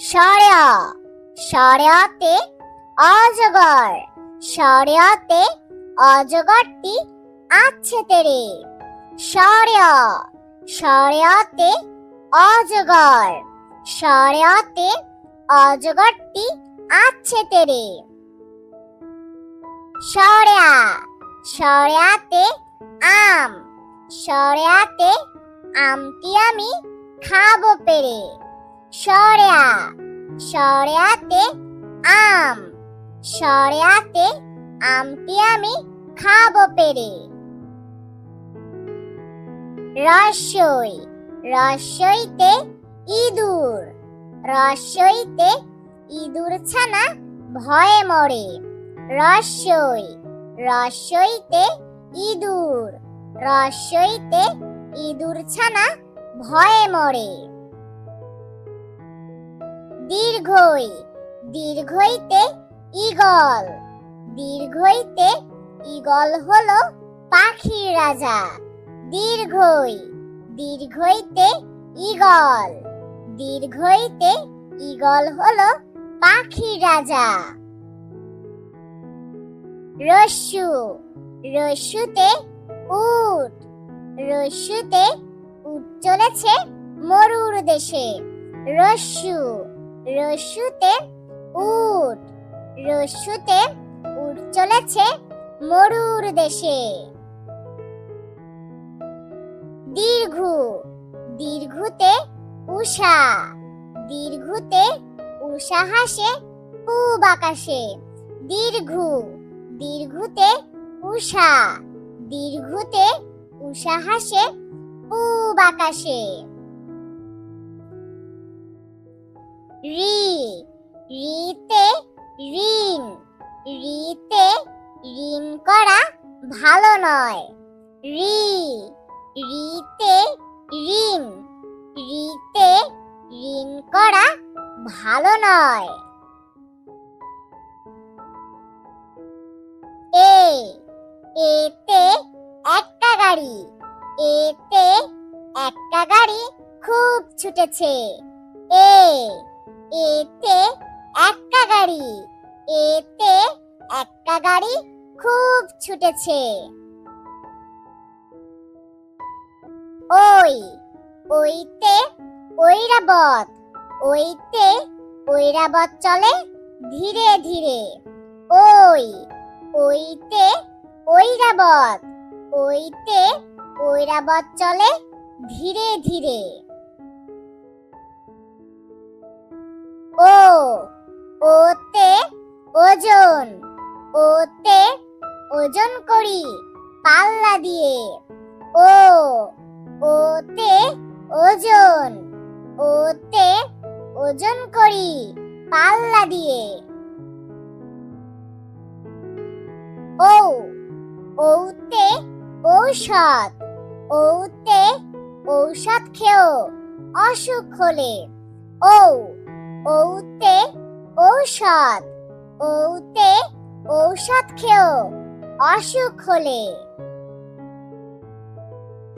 সরেয়া সরেয়াতে অজগর, সরেয়াতে অজগরটি আছে তেরে। সরেয়া সরেয়াতে অজগর, সরেয়াতে অজগরটি আছে তেরে। সরেয়া সরেয়াতে আম, সরেয়াতে আমটি আমি খাবো পেরে। সরেয়া সরেয়াতে আম, সরেয়াতে আমটি আমি খাবো পেরে। রস্যই রস্যইতে ইঁদুর, রস্যইতে ইঁদুর ছানা ভয়ে মরে। রস্যই রস্যইতে ইঁদুর, রস্যইতে ইঁদুর ছানা ভয়ে মরে। দীর্ঘই দীর্ঘইতে ঈগল, দীর্ঘইতে ঈগল হলো পাখির রাজা। দীর্ঘই দীর্ঘইতে ঈগল, দীর্ঘইতে ঈগল হলো পাখির রাজা। রস্যু রস্যুতে উট, রস্যুতে উট চলেছে মরুর দেশে। রস্যু রস্যুতে উট, রস্যুতে উট চলেছে মরুর দেশে। দীর্ঘু দীর্ঘুতে উষা, দীর্ঘুতে উষা হাসে পূব আকাশে। দীর্ঘু দীর্ঘুতে উষা, দীর্ঘুতে উষা হাসে পূব আকাশে। রি রিতে ঋণ, রিতে ঋণ করা ভালো নয়। রি রিতে ঋণ, রিতে ঋণ করা ভালো নয়। এতে একটা গাড়ি, এতে একটা গাড়ি খুব ছুটেছে। এতে একটা গাড়ি, এতে একটা গাড়ি খুব ছুটেছে। ওই ওইতে ঐরাবত, ওইতে ঐরাবত চলে ধীরে ধীরে। ওই ওইতে ঐরাবত, ওইতে ঐরাবত চলে ধীরে ধীরে। ওতে ওজন, ওতে ওজন করি পাল্লা দিয়ে। ওতে ওজন, ওতে ওজন করি পাল্লা দিয়ে। ওতে ঔষধ, ওতে ঔষধ খেও অসুখ হলে। ওতে ঔষধ, ওতে ঔষধ খেও অসুখ হলে।